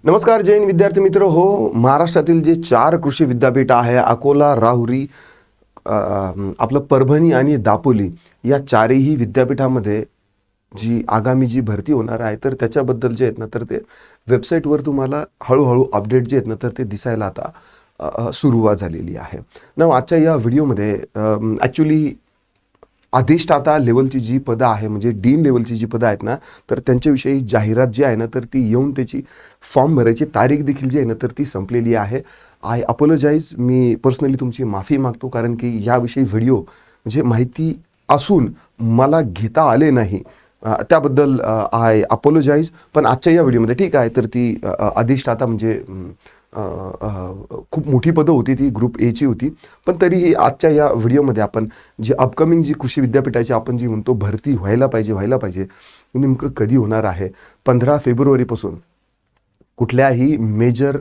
नमस्कार जैन विद्यार्थी मित्र हो. महाराष्ट्रातील जे 4 कृषी विद्यापीठ आहे, अकोला, राहुरी, आपलं परभणी आणि दापोली, या चारही विद्यापीठामध्ये जी आगामी जी भरती होणार आहे तर त्याच्याबद्दल जे आहेत ना तर ते वेबसाईटवर तुम्हाला हळूहळू अपडेट जे आहेत ना तर ते दिसायला आता सुरुवात झालेली आहे ना. आजच्या या व्हिडिओमध्ये ॲक्च्युली अधिष्ठाता लेवलची जी पदं आहे, म्हणजे डीन लेवलची जी पदं आहेत ना तर त्यांच्याविषयी जाहिरात जी आहे ना तर ती येऊन त्याची फॉर्म भरायची तारीख देखील जी आहे ना तर ती संपलेली आहे. आय अपोलोजाईज, मी पर्सनली तुमची माफी मागतो, कारण की याविषयी व्हिडिओ म्हणजे माहिती असून मला घेता आले नाही, त्याबद्दल आय अपोलोजाईज. पण आजच्या या व्हिडिओमध्ये ठीक आहे, तर ती अधिष्ठाता म्हणजे खूप मोठी पदं होती, ती ग्रुप एची होती. पण तरीही आजच्या या व्हिडिओमध्ये आपण जी अपकमिंग जी कृषी विद्यापीठाची आपण जी म्हणतो भरती व्हायला पाहिजे नेमकं कधी होणार आहे. 15 फेब्रुवारीपासून कुठल्याही मेजर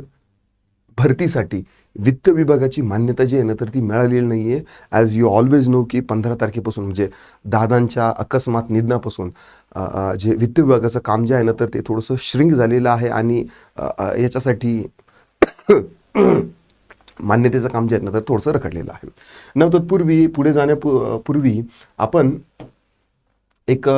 भरतीसाठी वित्त विभागाची मान्यता जी आहे ना तर ती मिळालेली नाही आहे. ॲज यू ऑलवेज नो की 15 तारखेपासून म्हणजे दादांच्या अकस्मात निधनापासून जे वित्त विभागाचं काम जे आहे ना तर ते थोडंसं श्रिंक झालेलं आहे आणि याच्यासाठी मान्यतेचं काम जे आहे ना तर थोडंसं रखडलेलं आहे ना. तत्पूर्वी पुढे जाण्यापूर्वी आपण एक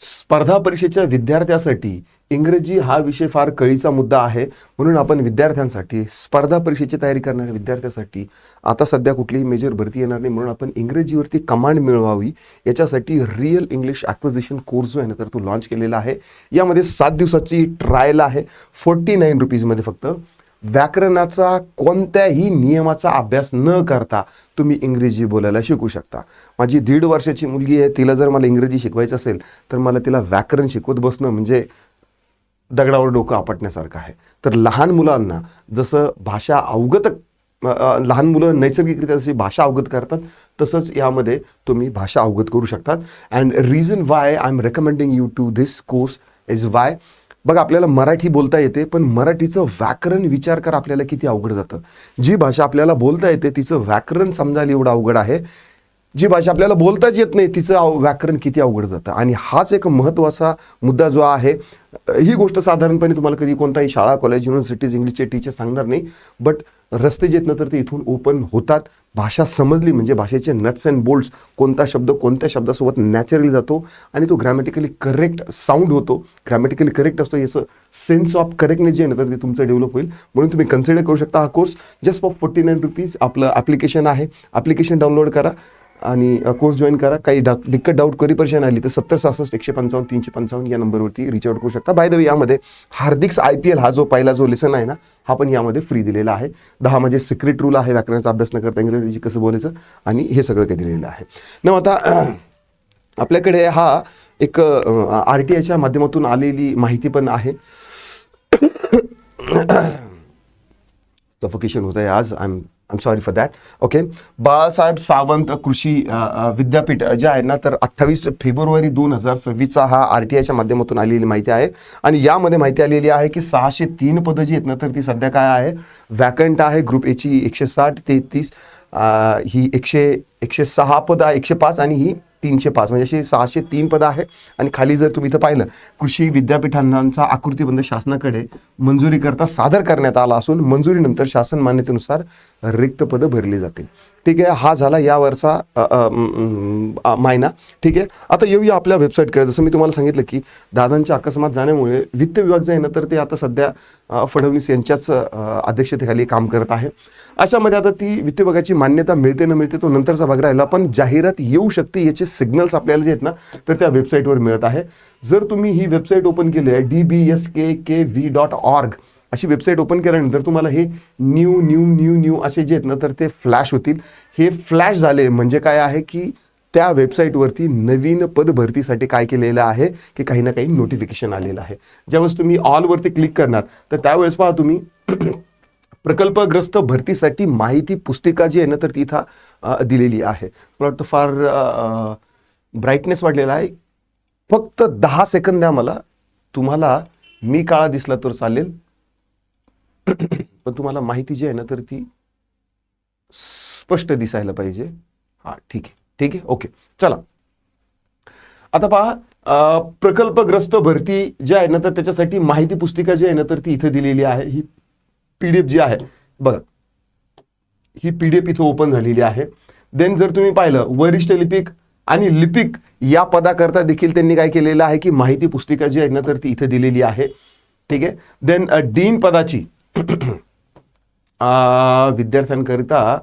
स्पर्धा परीक्षेच्या विद्यार्थ्यासाठी इंग्रजी हा विषय फार कळीचा मुद्दा आहे, म्हणून आपण विद्यार्थ्यांसाठी, स्पर्धा परीक्षेची तयारी करणाऱ्या विद्यार्थ्यासाठी आता सध्या कुठलीही मेजर भरती येणार नाही, म्हणून आपण इंग्रजीवरती कमांड मिळवावी याच्यासाठी रिअल इंग्लिश ॲक्विजिशन कोर्स जो आहे ना तर तो लॉन्च केलेला आहे. यामध्ये 7 दिवसाची ट्रायल आहे, 49 रुपीजमध्ये. फक्त व्याकरणाचा कोणत्याही नियमाचा अभ्यास न करता तुम्ही इंग्रजी बोलायला शिकू शकता. माझी 1.5 वर्षाची मुलगी आहे, तिला जर मला इंग्रजी शिकवायचं असेल तर मला तिला व्याकरण शिकवत बसणं म्हणजे दगडावर डोकं आपटण्यासारखं आहे. तर लहान मुलांना जसं भाषा अवगत, लहान मुलं नैसर्गिकरित्या जशी भाषा अवगत करतात तसंच यामध्ये तुम्ही भाषा अवगत करू शकतात. And reason why I am recommending you to this course is why. बघा, आपल्याला मराठी बोलता येते, पण मराठीचं व्याकरण विचार करा आपल्याला किती अवघड जातं. जी भाषा आपल्याला बोलता येते तिचं व्याकरण समजायला एवढं अवघड आहे, जी भाषा आपल्याला बोलताच येत नाही तिचं व्याकरण किती अवघड जातं. आणि हाच एक महत्त्वाचा मुद्दा जो आहे. ही गोष्ट साधारणपणे तुम्हाला कधी कोणताही शाळा, कॉलेज, युनिव्हर्सिटीज इंग्लिशचे टीचर सांगणार नाही, बट रस्ते जे आहेत ना तर ते इथून ओपन होतात. भाषा समजली म्हणजे भाषेचे नट्स अँड बोल्ट्स, कोणता शब्द कोणत्या शब्दासोबत नॅचरली जातो आणि तो ग्रॅमॅटिकली करेक्ट साऊंड होतो, ग्रॅमॅटिकली करेक्ट असतो, याचं सेन्स ऑफ करेक्टनेस जे आहे ना तर ते तुमचं डेव्हलप होईल. म्हणून तुम्ही कन्सिडर करू शकता हा कोर्स जस्ट फॉर 49 रुपीज. आपलं ॲप्लिकेशन आहे, ॲप्लिकेशन डाउनलोड करा आणि कोर्स जॉईन करा. काही दिक्कत, डाऊट, करी परेशान आली तर 70 66 155 355 या नंबरवरती रिच आउट करू शकता. बाय द वे, यामध्ये हार्दिक्स IPL हा जो पहिला जो लेसन आहे ना हा पण यामध्ये फ्री दिलेला आहे. 10 म्हणजे सिक्रेट रूल आहे व्याकरणाचा अभ्यास न करता इंग्रजी कसं बोलायचं, आणि हे सगळं काही दिलेलं आहे ना. आता आपल्याकडे हा एक RTIच्या माध्यमातून आलेली माहिती पण आहे. सफोकेशन होत आहे आज, I am sorry for that. Okay. Balasaheb Sawant कृषी विद्यापीठ जे आहे ना तर 28 फेब्रुवारी 2026 हा RTIच्या माध्यमातून आलेली माहिती आहे. आणि यामध्ये माहिती आलेली आहे की 603 पदं जी आहेत ना तर ती सध्या काय आहे, वॅकंट आहे. ग्रुप एची 160, 33, ही 106 पदं आहे, 105 आणि ही 305, म्हणजे अशी 603 पदं आहे. आणि खाली जर तुम्ही इथं पाहिलं, कृषी विद्यापीठांचा आकृतीबंध शासनाकडे मंजुरीकरता सादर करण्यात आला असून मंजुरीनंतर शासन मान्यतेनुसार रिक्त पदं भरली जातील. ठीक आहे, हा झाला यावरचा महिना. ठीक आहे, आता येऊया आपल्या वेबसाईटकडे. जसं मी तुम्हाला सांगितलं की दादांच्या अकस्मात जाण्यामुळे वित्त विभाग जे आहे ना तर ते आता सध्या फडणवीस यांच्याच अध्यक्षतेखाली काम करत आहे. अशामध्ये आता ती वित्त विभागाची मान्यता मिळते न मिळते तो नंतरचा भाग राहिला, पण जाहिरात येऊ शकते याचे सिग्नल्स आपल्याला जे आहेत ना तर त्या वेबसाईटवर मिळत आहे. जर तुम्ही ही वेबसाईट ओपन केली आहे dbskv.org अशी वेबसाईट ओपन केल्यानंतर तुम्हाला हे न्यू असे जे आहेत ना तर ते फ्लॅश होतील. हे फ्लॅश झाले म्हणजे काय आहे की त्या वेबसाईटवरती नवीन पद भरतीसाठी काय केलेलं आहे की काही ना काही नोटिफिकेशन आलेलं आहे. ज्यावेळेस तुम्ही ऑलवरती क्लिक करणार तर त्यावेळेस पहा तुम्ही प्रकल्पग्रस्त भरतीसाठी माहिती पुस्तिका जी आहे ना तर ती इथं दिलेली आहे. मला वाटतं फार ब्राईटनेस वाढलेला आहे. फक्त 10 सेकंद द्या मला. तुम्हाला मी काळा दिसला तर चालेल, पण तुम्हाला माहिती जी आहे ना तर ती स्पष्ट दिसायला पाहिजे. हां, ठीक आहे, ओके. चला, आता पहा, प्रकल्पग्रस्त भरती जे आहे ना तर त्याच्यासाठी माहिती पुस्तिका जी आहे ना तर ती इथे दिलेली आहे. ही PDF जी आहे बघा, ही PDF इथं ओपन झालेली आहे. देन जर तुम्ही पाहिलं वरिष्ठ लिपिक आणि लिपिक या पदाकरता देखील त्यांनी काय केलेलं आहे की माहिती पुस्तिका जी आहे ना तर ती इथे दिलेली आहे. ठीक आहे. देन डीन पदाची विद्यार्थ्यांकरिता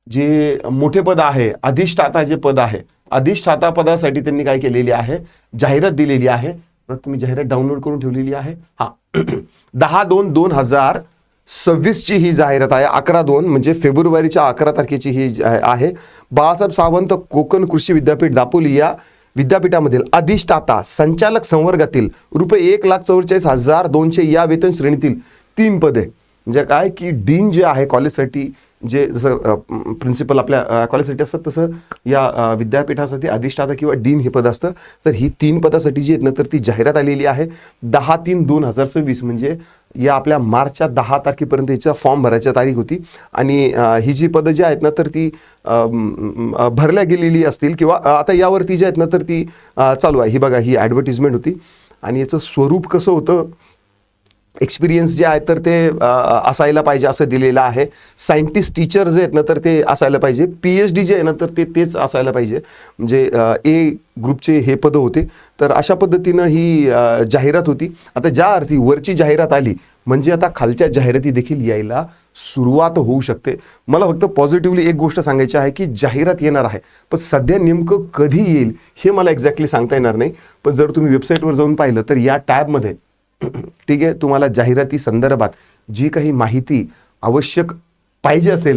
जे मोठे पद आहे, अधिष्ठाता जे पद आहे, अधिष्ठाता पदासाठी त्यांनी काय केलेली आहे, जाहिरात दिलेली आहे. तुम्ही जाहिरात डाउनलोड करून ठेवलेली आहे. हा 10/2/2026 ची ही जाहिरात आहे. 11/2 म्हणजे फेब्रुवारीच्या 11 तारखेची ही आहे. बाळासाहेब सावंत कोकण कृषी विद्यापीठ दापोली या विद्यापीठामधील अधिष्ठाता संचालक संवर्गातील ₹1,44,200 या वेतन श्रेणीतील 3 पदे. म्हणजे काय की डीन जे आहे कॉलेजसाठी, जे जसं प्रिन्सिपल आपल्या कॉलेजसाठी असतात तसं या विद्यापीठासाठी अधिष्ठाता किंवा डीन हे पद असतं. तर ही 3 पदासाठी जी आहेत ना तर ती जाहिरात आलेली आहे 10/3/2026 म्हणजे या आपल्या मार्चच्या 10 तारखेपर्यंत हिचा फॉर्म भरायची तारीख होती. आणि ही जी पदं जी आहेत ना तर ती भरल्या गेलेली असतील किंवा आता यावरती जी आहेत ना तर ती चालू आहे. ही बघा, ही ॲडव्हर्टिजमेंट होती आणि याचं स्वरूप कसं होतं, एक्सपिरियन्स जे आहे तर ते असायला पाहिजे असं दिलेलं आहे. सायंटिस्ट टीचर जे आहेत ना तर ते असायला पाहिजे. PhD जे आहे ना तर तेच असायला पाहिजे. म्हणजे A ग्रुपचे हे पदं होते. तर अशा पद्धतीनं ही जाहिरात होती. आता ज्या अर्थी वरची जाहिरात आली म्हणजे आता खालच्या जाहिराती देखील यायला सुरुवात होऊ शकते. मला फक्त पॉझिटिव्हली एक गोष्ट सांगायची आहे की जाहिरात येणार आहे, पण सध्या नेमकं कधी येईल हे मला एक्झॅक्टली सांगता येणार नाही. पण जर तुम्ही वेबसाईटवर जाऊन पाहिलं तर या टॅबमध्ये ठीक आहे तुम्हाला जाहिराती संदर्भात जी काही माहिती आवश्यक पाहिजे असेल